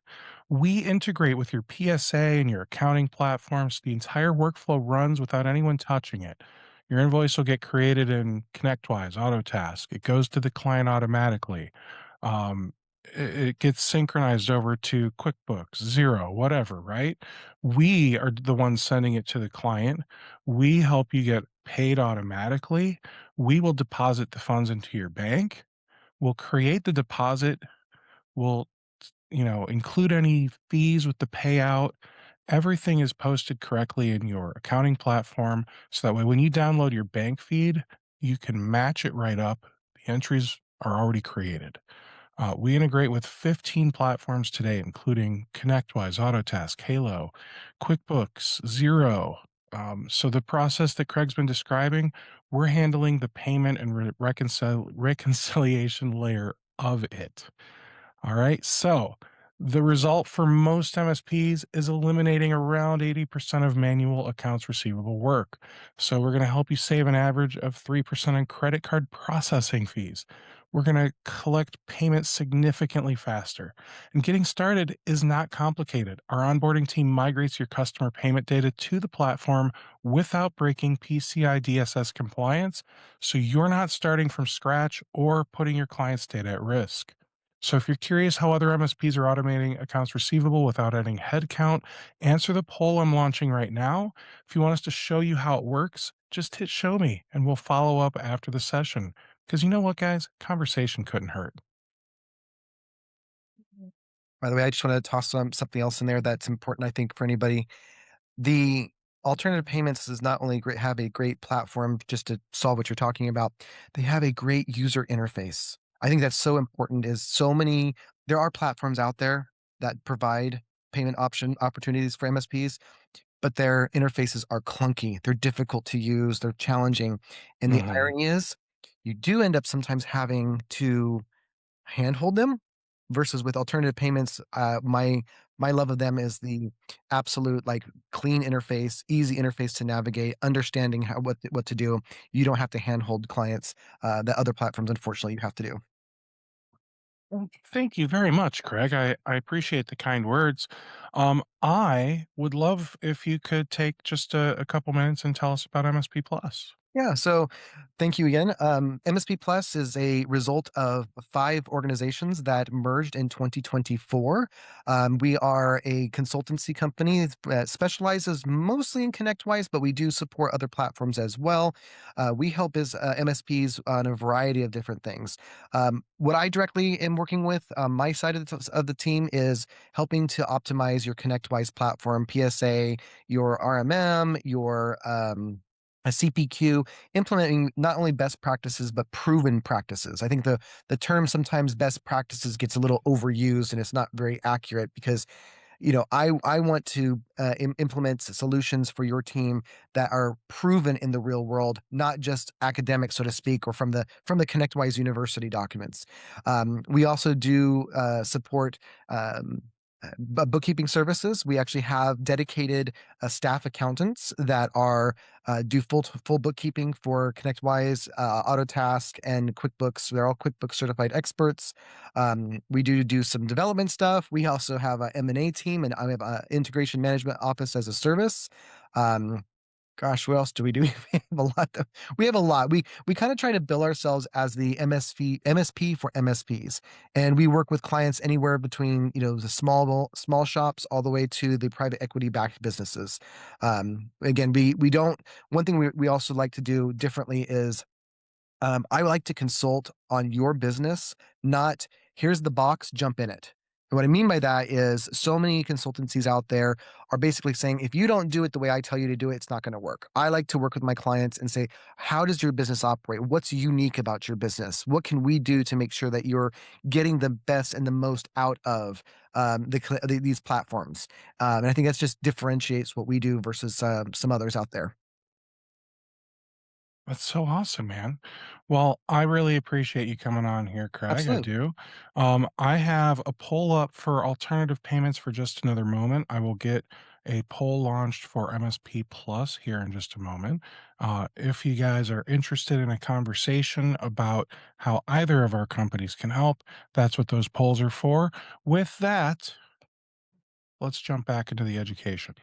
We integrate with your PSA and your accounting platforms. The entire workflow runs without anyone touching it. Your invoice will get created in ConnectWise, Autotask. It goes to the client automatically. It gets synchronized over to QuickBooks, Zero, whatever, right? We are the ones sending it to the client. We help you get paid automatically. We will deposit the funds into your bank. We'll create the deposit. We'll, include any fees with the payout. Everything is posted correctly in your accounting platform. So that way, when you download your bank feed, you can match it right up. The entries are already created. We integrate with 15 platforms today, including ConnectWise, Autotask, Halo, QuickBooks, Zero. So the process that Craig's been describing, we're handling the payment and reconciliation layer of it. All right. So the result for most MSPs is eliminating around 80% of manual accounts receivable work. So we're going to help you save an average of 3% on credit card processing fees. We're going to collect payments significantly faster. And getting started is not complicated. Our onboarding team migrates your customer payment data to the platform without breaking PCI DSS compliance. So you're not starting from scratch or putting your client's data at risk. So if you're curious how other MSPs are automating accounts receivable without adding headcount, answer the poll I'm launching right now. If you want us to show you how it works, just hit show me and we'll follow up after the session. Because you know what, guys? Conversation couldn't hurt. By the way, I just want to toss something else in there that's important, I think, for anybody. The alternative payments is not only great, have a great platform just to solve what you're talking about, they have a great user interface. I think that's so important. Is so many there are platforms out there that provide payment option opportunities for MSPs, but their interfaces are clunky. They're difficult to use. They're challenging. And the Mhm. irony is, you do end up sometimes having to handhold them versus with alternative payments, my love of them is the absolute, like, clean interface, easy interface to navigate, understanding what to do. You don't have to handhold clients, that other platforms, unfortunately, you have to do. Well, thank you very much, Craig. I appreciate the kind words. I would love if you could take just a couple minutes and tell us about MSP Plus. Yeah, so thank you again. MSP Plus is a result of 5 organizations that merged in 2024. We are a consultancy company that specializes mostly in ConnectWise, but we do support other platforms as well. We help MSPs on a variety of different things. What I directly am working with, my side of the team, is helping to optimize your ConnectWise platform, PSA, your RMM, your a CPQ, implementing not only best practices but proven practices. I think the term sometimes best practices gets a little overused and it's not very accurate because I want to implement solutions for your team that are proven in the real world, not just academic, so to speak, or from the ConnectWise University documents. We also do support. Bookkeeping services. We actually have dedicated staff accountants that are do full bookkeeping for ConnectWise, Autotask, and QuickBooks. They're all QuickBooks certified experts. We do some development stuff. We also have a M&A team, and I have a integration management office as a service. Um, Gosh, what else do we do? We have a lot of we have a lot. We kinda try to bill ourselves as the MSP for MSPs, and we work with clients anywhere between, the small shops all the way to the private equity-backed businesses. Again, we don't one thing we also like to do differently is I like to consult on your business, not here's the box, jump in it. And what I mean by that is so many consultancies out there are basically saying, if you don't do it the way I tell you to do it, it's not going to work. I like to work with my clients and say, how does your business operate? What's unique about your business? What can we do to make sure that you're getting the best and the most out of these platforms? And I think that's just differentiates what we do versus some others out there. That's so awesome, man. Well, I really appreciate you coming on here, Craig. I Absolutely. do. I have a poll up for alternative payments for just another moment. I will get a poll launched for MSP Plus here in just a moment. If you guys are interested in a conversation about how either of our companies can help, that's what those polls are for. With that, let's jump back into the education.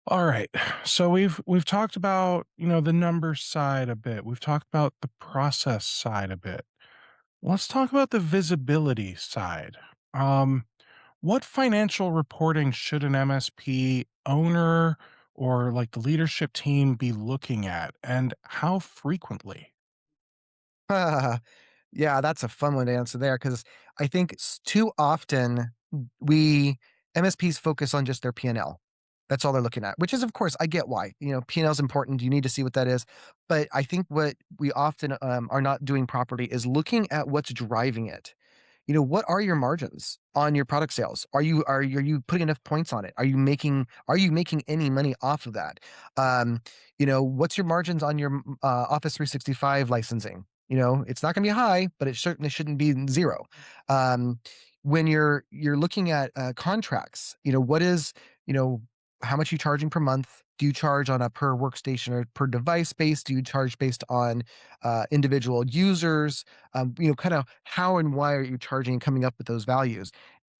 All right. So we've talked about, the numbers side a bit. We've talked about the process side a bit. Let's talk about the visibility side. Um, what financial reporting should an MSP owner or like the leadership team be looking at, and how frequently? Yeah, that's a fun one to answer there because I think too often we MSPs focus on just their P&L. That's all they're looking at, which is, of course, I get why. P&L is important. You need to see what that is. But I think what we often are not doing properly is looking at what's driving it. What are your margins on your product sales? Are you putting enough points on it? Are you making any money off of that? What's your margins on your Office 365 licensing? It's not going to be high, but it certainly shouldn't be zero. Um, when you're looking at contracts, what is you know how much you charging per month? Do you charge on a per workstation or per device base? Do you charge based on individual users? Kind of how and why are you charging and coming up with those values?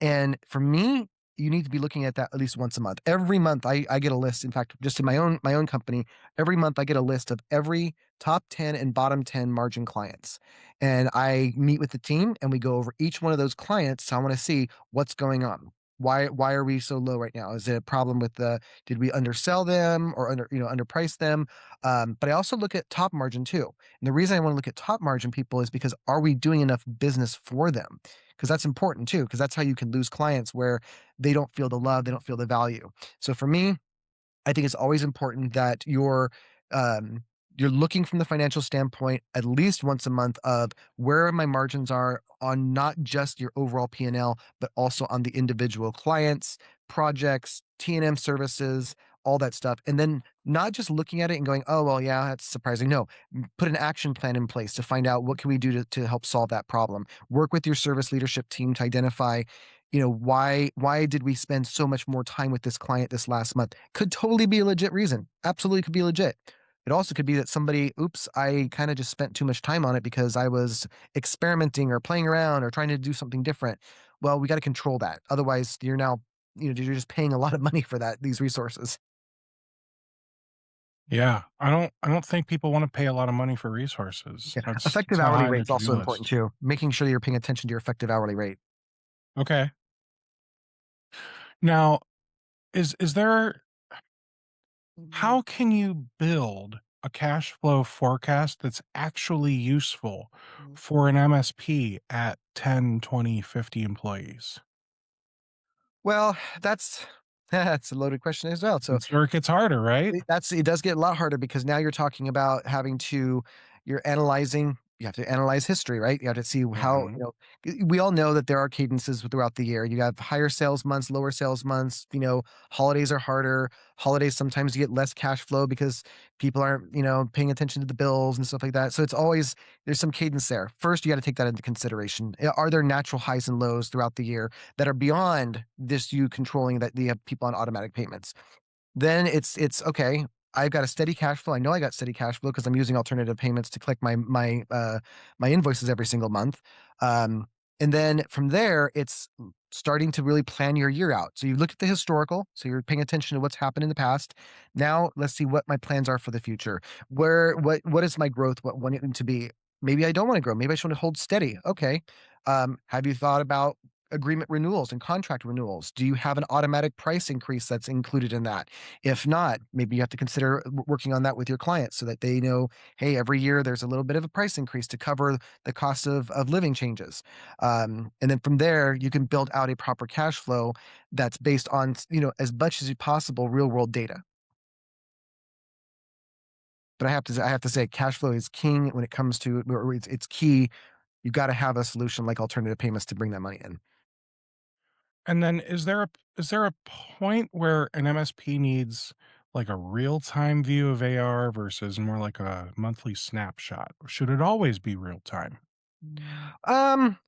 And for me, you need to be looking at that at least once a month. Every month, I get a list. In fact, just in my own company, every month I get a list of every top 10 and bottom 10 margin clients, and I meet with the team and we go over each one of those clients. So I want to see what's going on. Why are we so low right now? Is it a problem with the did we undersell them or underprice them? But I also look at top margin too. And the reason I want to look at top margin people is because are we doing enough business for them? Because that's important too, because that's how you can lose clients where they don't feel the love, they don't feel the value. So for me, I think it's always important that um, you're looking from the financial standpoint at least once a month of where my margins are on not just your overall P&L, but also on the individual clients, projects, T&M services, all that stuff. And then not just looking at it and going, oh, well, yeah, that's surprising. No, put an action plan in place to find out what can we do to help solve that problem. Work with your service leadership team to identify why did we spend so much more time with this client this last month? Could totally be a legit reason. Absolutely could be legit. It also could be that somebody, oops, I kind of just spent too much time on it because I was experimenting or playing around or trying to do something different. Well, we got to control that. Otherwise, you're just paying a lot of money for these resources. Yeah, I don't think people want to pay a lot of money for resources. Yeah. That's Effective it's not hourly high on their rate's to-do also important list. too. Making sure that you're paying attention to your effective hourly rate. Okay. Now, is there how can you build a cash flow forecast that's actually useful for an MSP at 10, 20, 50 employees? Well, that's a loaded question as well. So It's where it gets harder, right? it does get a lot harder because now you're talking about you have to analyze history, right? You have to see how, Mhm. we all know that there are cadences throughout the year. You have higher sales months, lower sales months, holidays are harder. Holidays sometimes you get less cash flow because people aren't, paying attention to the bills and stuff like that. So there's some cadence there. First, you got to take that into consideration. Are there natural highs and lows throughout the year that are beyond this you controlling that you have people on automatic payments? Then it's okay. I've got a steady cash flow. I know I got steady cash flow because I'm using alternative payments to collect my invoices every single month. Um, and then from there, it's starting to really plan your year out. So you look at the historical, so you're paying attention to what's happened in the past. Now let's see what my plans are for the future. What is my growth? What want it to be? Maybe I don't want to grow. Maybe I just want to hold steady. Okay. Have you thought about agreement renewals and contract renewals? Do you have an automatic price increase that's included in that? If not, maybe you have to consider working on that with your clients so that they know, hey, every year there's a little bit of a price increase to cover the cost of living changes. And then from there, you can build out a proper cash flow that's based on, as much as possible real world data. But I have to say, cash flow is king when it comes to, or it's key. You've got to have a solution like alternative payments to bring that money in. And then is there a point where an MSP needs like a real-time view of AR versus more like a monthly snapshot? Or should it always be real time? Um,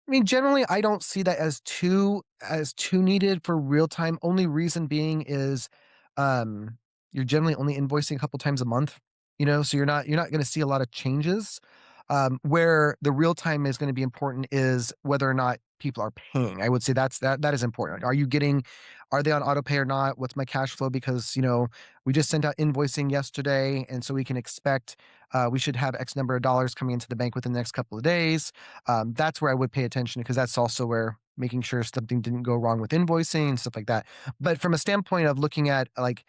I mean, generally, I don't see that as too needed for real time. Only reason being is, um, you're generally only invoicing a couple times a month, so you're not going to see a lot of changes. Where the real time is going to be important is whether or not people are paying. I would say that is important. Are they on autopay or not? What's my cash flow? Because we just sent out invoicing yesterday, and so we can expect we should have X number of dollars coming into the bank within the next couple of days. That's where I would pay attention because that's also where making sure something didn't go wrong with invoicing and stuff like that. But from a standpoint of looking at like,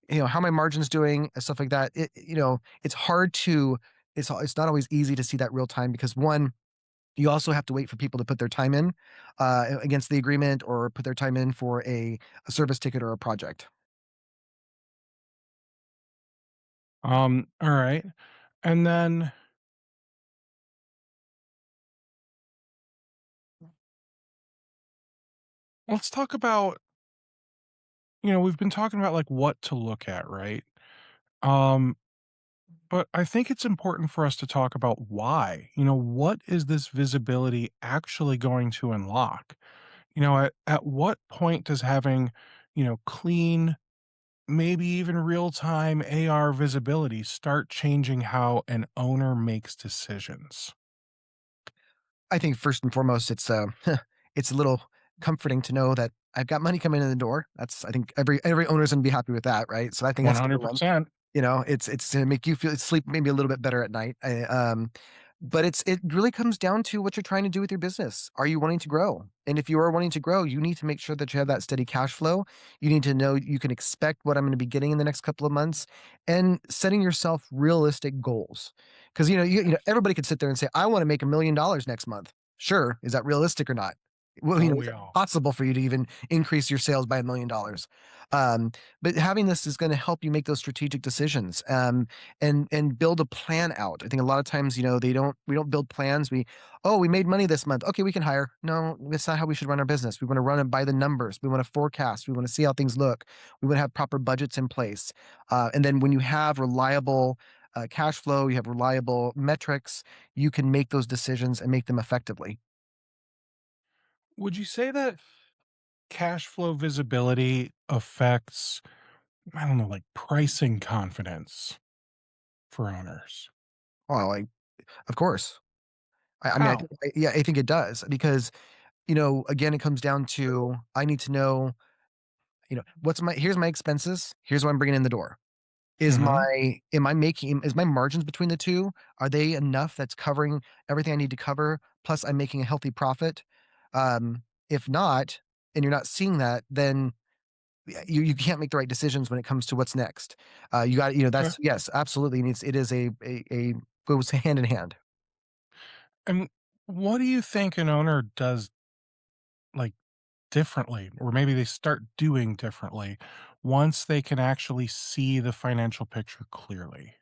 how my margins doing and stuff like that, it's hard to, it's not always easy to see that real time because one, you also have to wait for people to put their time in against the agreement or put their time in for a service ticket or a project. All right. And then let's talk about, we've been talking about like what to look at, right? Um, but I think it's important for us to talk about why. What is this visibility actually going to unlock? At what point does having, clean, maybe even real time AR visibility start changing how an owner makes decisions? I think first and foremost, it's it's a little comforting to know that I've got money coming in the door. That's I think every owner's gonna be happy with that, right? So I think that's number one. 100%. It's gonna make you feel sleep maybe a little bit better at night. But it really comes down to what you're trying to do with your business. Are you wanting to grow? And if you are wanting to grow, you need to make sure that you have that steady cash flow. You need to know you can expect what I'm going to be getting in the next couple of months, and setting yourself realistic goals. Because everybody could sit there and say, "I want to make $1 million next month." Sure, is that realistic or not? Well, Don't is we it all? possible for you to even increase your sales by $1 million? Um, but having this is going to help you make those strategic decisions. And build a plan out. I think a lot of times, we don't build plans. We made money this month. Okay, we can hire. No, that's not how we should run our business. We want to run it by the numbers. We want to forecast. We want to see how things look. We want to have proper budgets in place. And then when you have reliable cash flow, you have reliable metrics, you can make those decisions and make them effectively. Would you say that cash flow visibility affects, I don't know, like pricing confidence for owners? Oh, like, of course. I mean, How? yeah, I think it does because, again, it comes down to I need to know, here's my expenses. Here's what I'm bringing in the door. Mhm. Is my margins between the 2, are they enough that's covering everything I need to cover, plus I'm making a healthy profit? If not, and you're not seeing that, then you can't make the right decisions when it comes to what's next. You got Okay. that's yes, absolutely, it is a goes hand in hand. And what do you think an owner does like differently, or maybe they start doing differently once they can actually see the financial picture clearly?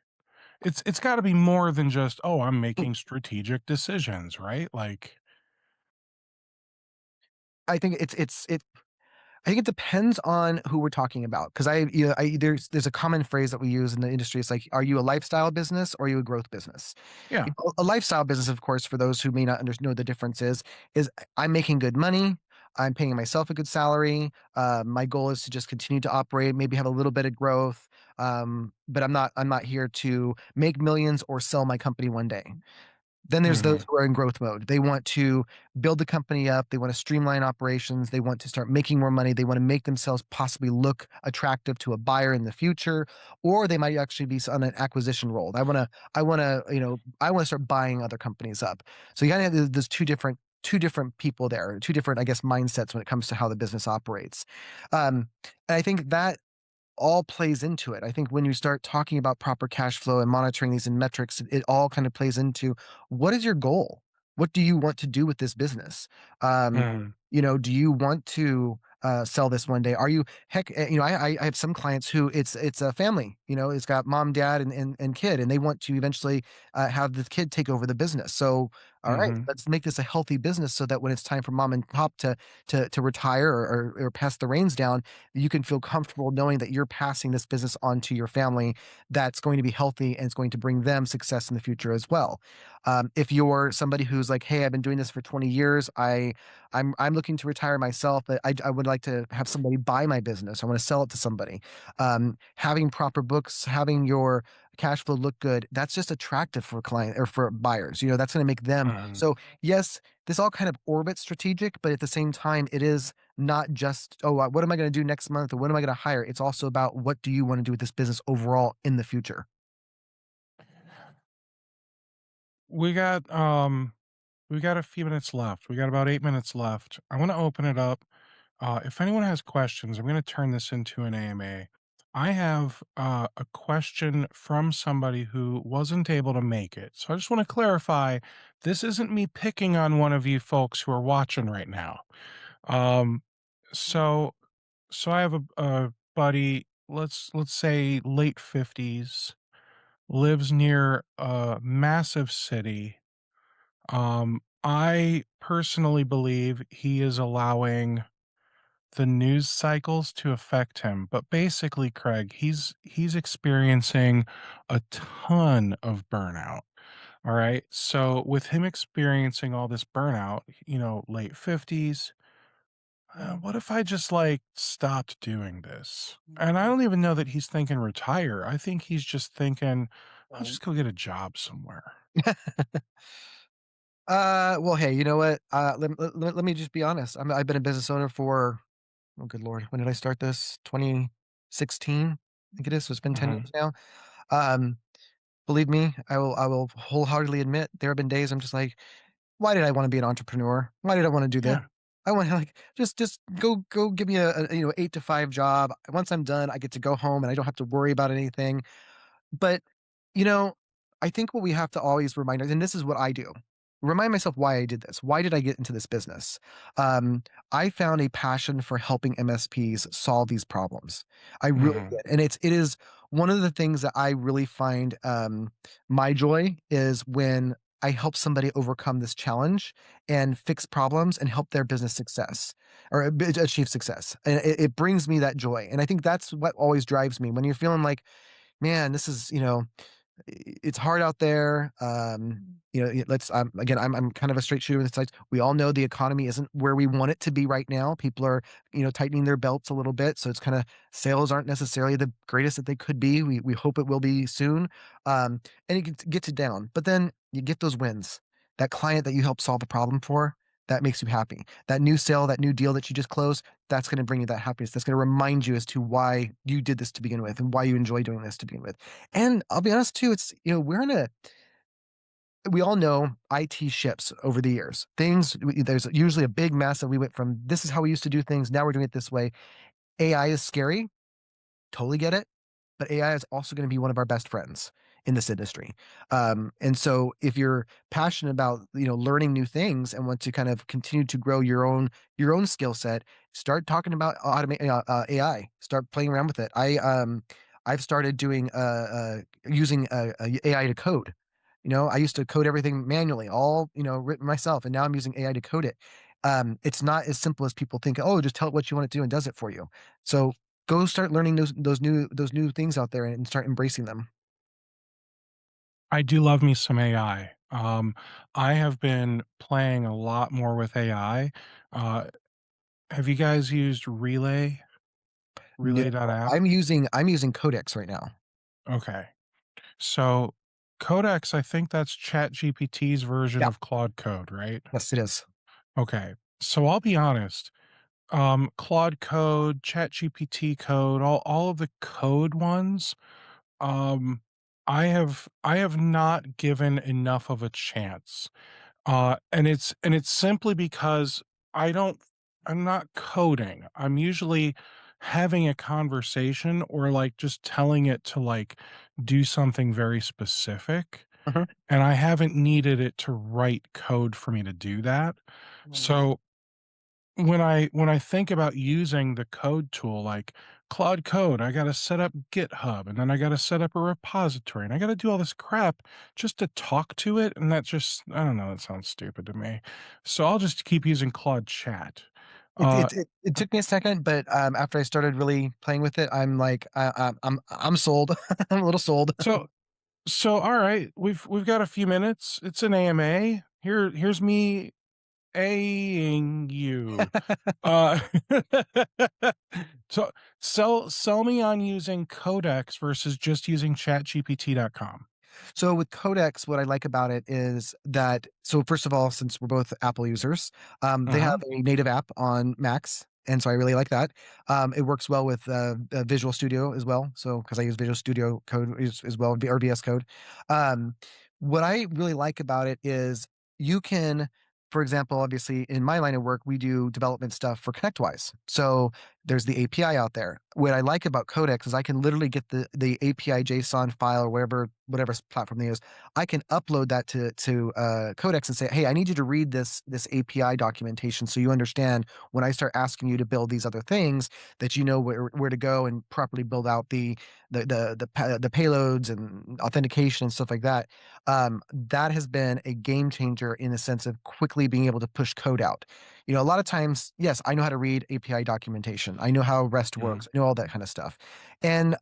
It's got to be more than just, oh, I'm making strategic decisions, right? Like, I think I think it depends on who we're talking about because there's a common phrase that we use in the industry. It's like, are you a lifestyle business or are you a growth business? yeah. A lifestyle business, of course, for those who may not know the difference is I'm making good money. I'm paying myself a good salary. My goal is to just continue to operate, maybe have a little bit of growth. But I'm not here to make millions or sell my company one day. Then there's those Mhm. who are in growth mode. They want to build the company up. They want to streamline operations. They want to start making more money. They want to make themselves possibly look attractive to a buyer in the future, or they might actually be on an acquisition role. I want to start buying other companies up. So you gotta have those two different people there, two different, I guess, mindsets when it comes to how the business operates. And I think that all plays into it. I think when you start talking about proper cash flow and monitoring these in metrics, it all kind of plays into what is your goal? What do you want to do with this business? Um, Mhm. do you want to sell this one day? Are you heck? I have some clients who it's a family. It's got mom, dad, and kid, and they want to eventually have the kid take over the business. So, all right, Mhm. let's make this a healthy business so that when it's time for mom and pop to retire or pass the reins down, you can feel comfortable knowing that you're passing this business on to your family that's going to be healthy and it's going to bring them success in the future as well. If you're somebody who's like, "Hey, I've been doing this for 20 years. I'm looking to retire myself, but I would like to have somebody buy my business. I want to sell it to somebody." Having proper books, having your cash flow look good, that's just attractive for client or for buyers. That's going to make them. Mhm. So yes, this all kind of orbits strategic, but at the same time, it is not just, oh, what am I going to do next month or what am I going to hire? It's also about what do you want to do with this business overall in the future. We got we got a few minutes left. We got about 8 minutes left. I want to open it up. If anyone has questions, I'm going to turn this into an AMA. I have a question from somebody who wasn't able to make it. So I just want to clarify this isn't me picking on one of you folks who are watching right now. Um, so I have a buddy, let's say late 50s, lives near a massive city. I personally believe he is allowing the news cycles to affect him, but basically, Craig, he's experiencing a ton of burnout. All right. So with him experiencing all this burnout, late 50s, what if I just like stopped doing this? And I don't even know that he's thinking retire. I think he's just thinking, I'll just go get a job somewhere. Well, hey, you know what? Let me just be honest. I've been a business owner for, oh, good Lord, when did I start this? 2016, I think it is. So it's been 10 Mhm. years now. Um, Believe me, I will wholeheartedly admit there have been days I'm just like, why did I want to be an entrepreneur? Why did I want to do this? Yeah. I want to like just go give me a 8 to 5 job. Once I'm done, I get to go home and I don't have to worry about anything. But, you know, I think what we have to always remind us, and this is what I do, remind myself why I did this. Why did I get into this business? Um, I found a passion for helping MSPs solve these problems. I really Mhm. did. And it is one of the things that I really find my joy is when I help somebody overcome this challenge and fix problems and help their business success or achieve success. And it brings me that joy. And I think that's what always drives me when you're feeling like, man, this is, it's hard out there. Let's again, I'm kind of a straight shooter with the sides. We all know the economy isn't where we want it to be right now. People are, tightening their belts a little bit. So it's kind of sales aren't necessarily the greatest that they could be. We hope it will be soon. And it gets you down. But then you get those wins. That client that you help solve the problem for, that makes you happy. That new sale, that new deal that you just closed, that's going to bring you that happiness. That's going to remind you as to why you did this to begin with and why you enjoy doing this to begin with. And I'll be honest too, it's, we all know IT ships over the years. There's usually a big mess that we went from this is how we used to do things. Now we're doing it this way. AI is scary. Totally get it. But AI is also going to be one of our best friends in this industry. And so if you're passionate about, learning new things and want to kind of continue to grow your own skill set, start talking about AI, start playing around with it. I've started doing, using, AI to code. I used to code everything manually, all, written myself. And now I'm using AI to code it. It's not as simple as people think. Oh, just tell it what you want it to do and does it for you. So go start learning those new things out there and start embracing them. I do love me some AI. I have been playing a lot more with AI. Uh, have you guys used No, Relay.app? I'm using Codex right now. Okay. So Codex, I think that's ChatGPT's version Yeah, of Claude Code, right? yes, it is. Okay. So I'll be honest. Claude Code, ChatGPT Code, all of the code ones, um, I have not given enough of a chance. And it's simply because I don't I'm not coding. I'm usually having a conversation or like just telling it to like do something very specific, Mhm. and I haven't needed it to write code for me to do that. So when I think about using the code tool like Claude Code, I got to set up GitHub and then I got to set up a repository and I got to do all this crap just to talk to it. And that just, I don't know, that sounds stupid to me. So I'll just keep using Claude Chat. It Uh, it it it took me a second, but, after I started really playing with it, I'm like, I'm sold. I'm a little sold. so So, all right, we've got a few minutes. It's an AMA. Here's me Aing you. Uh, so sell me on using Codex versus just using ChatGPT.com. So with Codex, what I like about it is that, so first of all, since we're both Apple users, they have Mhm. a native app on Macs. And so I really like that. It works well with Visual Studio as well. So because I use Visual Studio Code as well, or VS Code. Um, what I really like about it is you can, for example, obviously in my line of work, we do development stuff for ConnectWise. So there's the API out there. What I like about Codex is I can literally get the API JSON file or whatever platform they use. I can upload that to Codex and say, hey, I need you to read this API documentation so you understand when I start asking you to build these other things that you know where to go and properly build out the payloads and authentication and stuff like that. That has been a game changer in the sense of quickly being able to push code out. A lot of times, yes, I know how to read API documentation. I know how REST Mhm. works. I know all that kind of stuff. And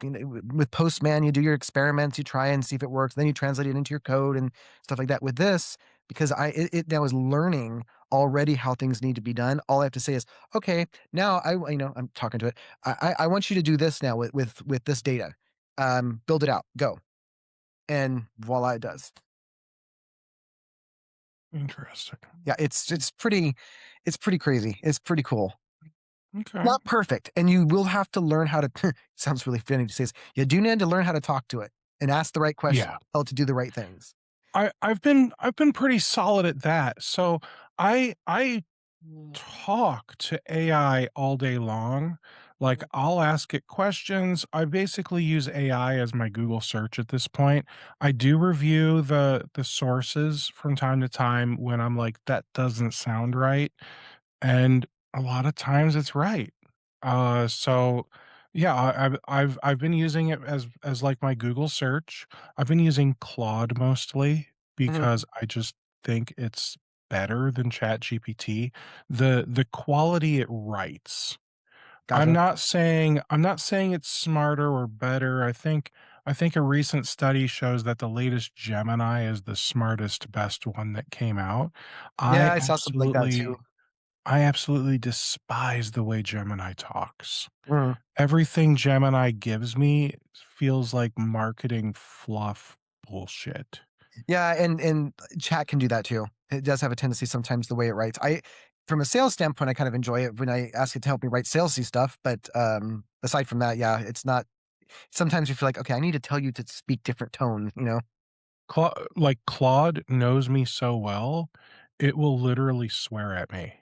with Postman, you do your experiments, you try and see if it works, then you translate it into your code and stuff like that. With this, because it now is learning already how things need to be done. All I have to say is, okay, now I'm talking to it. I want you to do this now with this data. Build it out, go, and voila, it does. Interesting. Yeah, it's pretty crazy. It's pretty cool. Okay. Not perfect, and you will have to learn how to sounds really funny to say this. You do need to learn how to talk to it and ask the right questions, Yeah. tell it to do the right things. I've been pretty solid at that. So I talk to AI all day long. Like I'll ask it questions. I basically use AI as my Google search at this point. I do review the sources from time to time when I'm like that doesn't sound right, and a lot of times it's right. So yeah, I've been using it as like my Google search. I've been using Claude mostly Mhm. because I just think it's better than ChatGPT. The quality it writes. Gotcha. I'm not saying it's smarter or better. I think a recent study shows that the latest Gemini is the smartest, best one that came out. Yeah, I I saw something like that too. absolutely I absolutely despise the way Gemini talks. Mhm. Everything Gemini gives me feels like marketing fluff bullshit. Yeah, and chat can do that too. It does have a tendency sometimes the way it writes. From a sales standpoint, I kind of enjoy it when I ask it to help me write salesy stuff, but, aside from that, yeah, it's not sometimes you feel like, "Okay, I need to tell you to speak different tone," you know? Like Claude knows me so well, it will literally swear at me.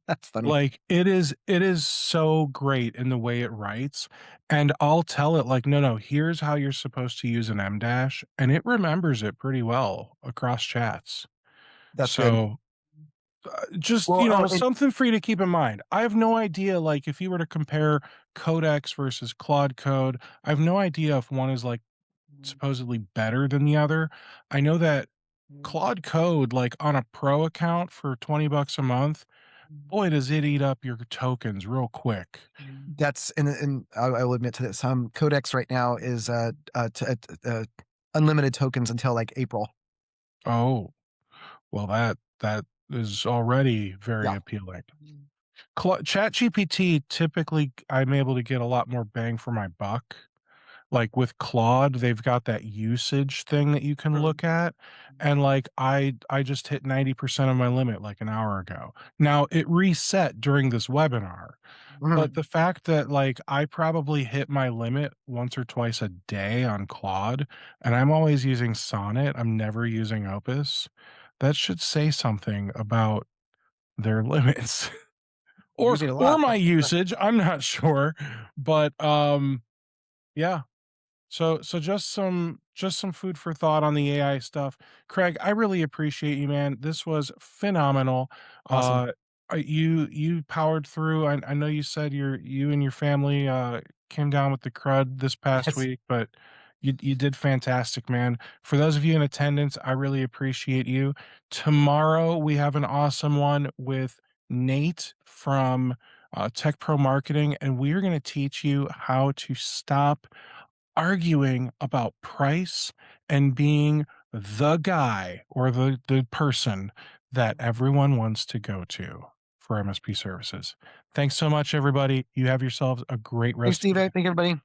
That's funny. Like it is so great in the way it writes, and I'll tell it like, no, here's how you're supposed to use an M dash, and it remembers it pretty well across chats. That's good. So just, Well, oh, and something for you to keep in mind. I have no idea, like, if you were to compare Codex versus Claude Code, I have no idea if one is, like, supposedly better than the other. I know that Claude Code, like, on a pro account for 20 bucks a month, boy, does it eat up your tokens real quick. that's and I will admit to this, Codex right now is, unlimited tokens until, like, April. Oh, well, that is already very Yeah. appealing. ChatGPT, typically, I'm able to get a lot more bang for my buck. Like, with Claude, they've got that usage thing that you can Mhm. look at, and, like, I just hit 90% of my limit, like, an hour ago. Now, it reset during this webinar, but Mhm. the fact that, like, I probably hit my limit once or twice a day on Claude, and I'm always using Sonnet, I'm never using Opus, that should say something about their limits. You're Or using it a or lot, my that's for sure. usage, I'm not sure, but, yeah. So just some food for thought on the AI stuff. Craig, I really appreciate you, man. This was phenomenal. Awesome. Uh, you powered through. I know you said you and your family came down with the crud this past Yes. week, but you did fantastic, man. For those of you in attendance, I really appreciate you. Tomorrow we have an awesome one with Nate from Tech Pro Marketing, and we are going to teach you how to stop arguing about price and being the guy or the person that everyone wants to go to for MSP services. Thanks so much, everybody. You have yourselves a great Thanks, rest of Steve. your day. Thank everybody.